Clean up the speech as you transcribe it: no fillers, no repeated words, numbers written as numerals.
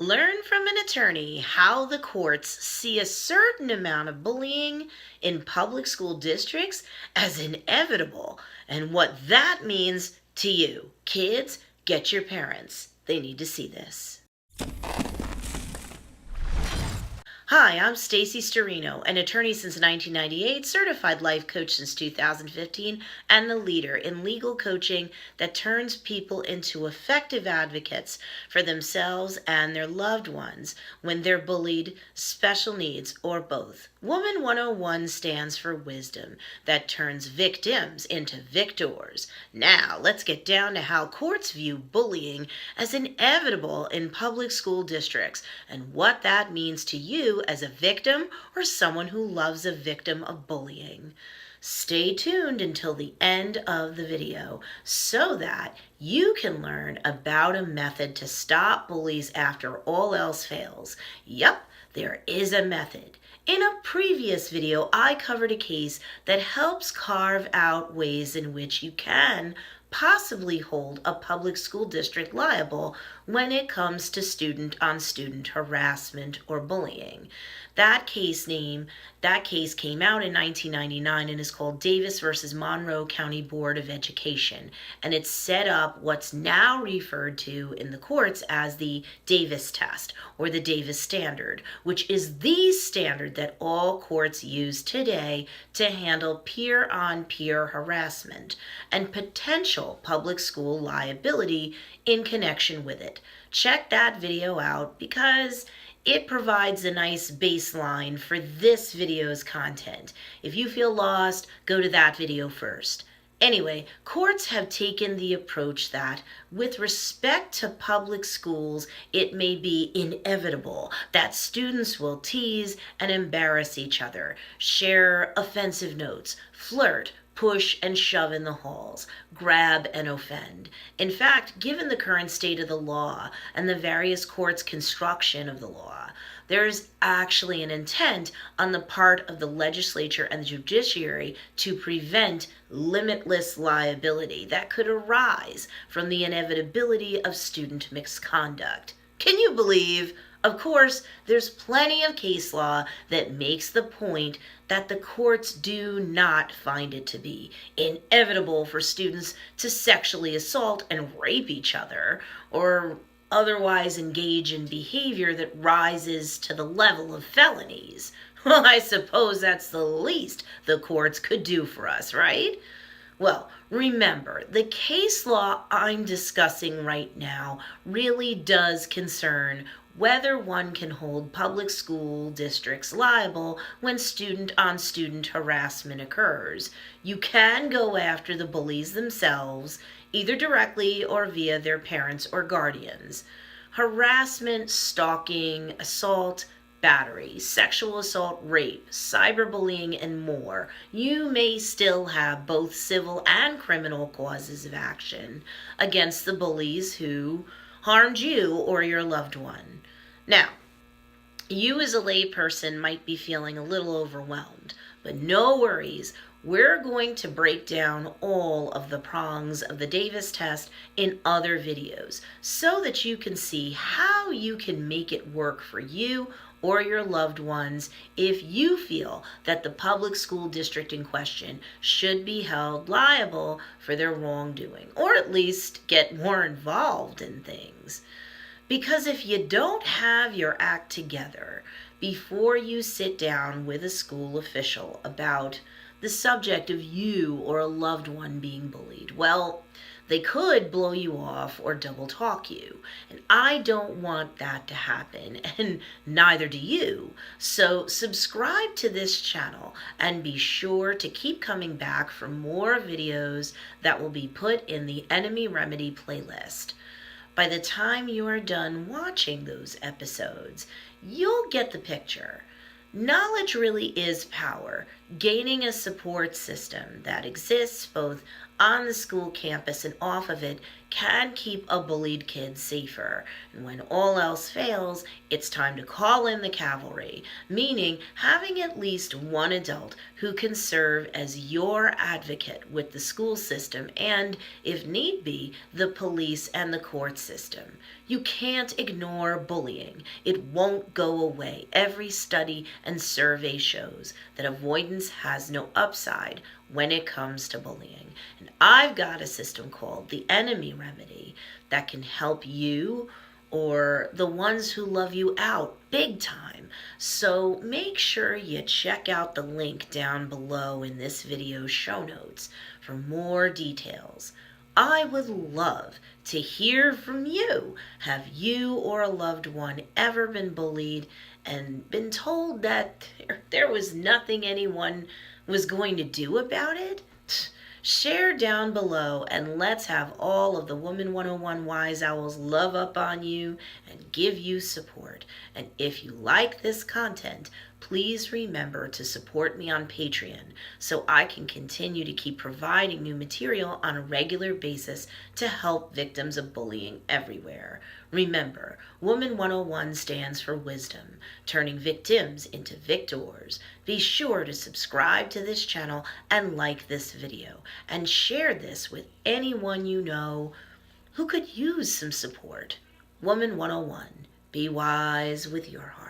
Learn from an attorney how the courts see a certain amount of bullying in public school districts as inevitable and what that means to you. Kids, get your parents. They need to see this. Hi, I'm Stacey Storino, an attorney since 1998, certified life coach since 2015, and the leader in legal coaching that turns people into effective advocates for themselves and their loved ones when they're bullied, special needs, or both. Woman 101 stands for wisdom that turns victims into victors. Now, let's get down to how courts view bullying as inevitable in public school districts and what that means to you as a victim or someone who loves a victim of bullying. Stay tuned until the end of the video so that you can learn about a method to stop bullies after all else fails. Yup, there is a method. In a previous video, I covered a case that helps carve out ways in which you can possibly hold a public school district liable when it comes to student-on-student harassment or bullying. That case came out in 1999 and is called Davis versus Monroe County Board of Education, and it set up what's now referred to in the courts as the Davis test or the Davis standard, which is the standard that all courts use today to handle peer-on-peer harassment and potential public school liability in connection with it. Check that video out because it provides a nice baseline for this video's content. If you feel lost, go to that video first. Anyway, courts have taken the approach that, with respect to public schools, it may be inevitable that students will tease and embarrass each other, share offensive notes, flirt, push and shove in the halls, grab and offend. In fact, given the current state of the law and the various courts' construction of the law, there is actually an intent on the part of the legislature and the judiciary to prevent limitless liability that could arise from the inevitability of student misconduct. Can you believe? Of course, there's plenty of case law that makes the point that the courts do not find it to be inevitable for students to sexually assault and rape each other or otherwise engage in behavior that rises to the level of felonies. Well, I suppose that's the least the courts could do for us, right? Well, remember, the case law I'm discussing right now really does concern whether one can hold public school districts liable when student-on-student harassment occurs. You can go after the bullies themselves, either directly or via their parents or guardians. Harassment, stalking, assault, battery, sexual assault, rape, cyberbullying, and more. You may still have both civil and criminal causes of action against the bullies who harmed you or your loved one. Now, you as a layperson might be feeling a little overwhelmed, but no worries. We're going to break down all of the prongs of the Davis test in other videos so that you can see how you can make it work for you or your loved ones if you feel that the public school district in question should be held liable for their wrongdoing, or at least get more involved in things. Because if you don't have your act together before you sit down with a school official about the subject of you or a loved one being bullied, well, they could blow you off or double talk you. And I don't want that to happen, and neither do you. So subscribe to this channel and be sure to keep coming back for more videos that will be put in the Enemy Remedy playlist. By the time you are done watching those episodes, you'll get the picture. Knowledge really is power. Gaining a support system that exists both on the school campus and off of it can keep a bullied kid safer. And when all else fails, it's time to call in the cavalry, meaning having at least one adult who can serve as your advocate with the school system and, if need be, the police and the court system. You can't ignore bullying. It won't go away. Every study and survey shows that avoidance has no upside when it comes to bullying. And I've got a system called the Enemy Remedy that can help you or the ones who love you out big time. So make sure you check out the link down below in this video's show notes for more details. I would love to hear from you. Have you or a loved one ever been bullied and been told that there was nothing anyone was going to do about it? Share down below and let's have all of the Woman 101 Wise Owls love up on you and give you support. And if you like this content, please remember to support me on Patreon so I can continue to keep providing new material on a regular basis to help victims of bullying everywhere. Remember, Woman 101 stands for wisdom, turning victims into victors. Be sure to subscribe to this channel and like this video, and share this with anyone you know who could use some support. Woman 101, be wise with your heart.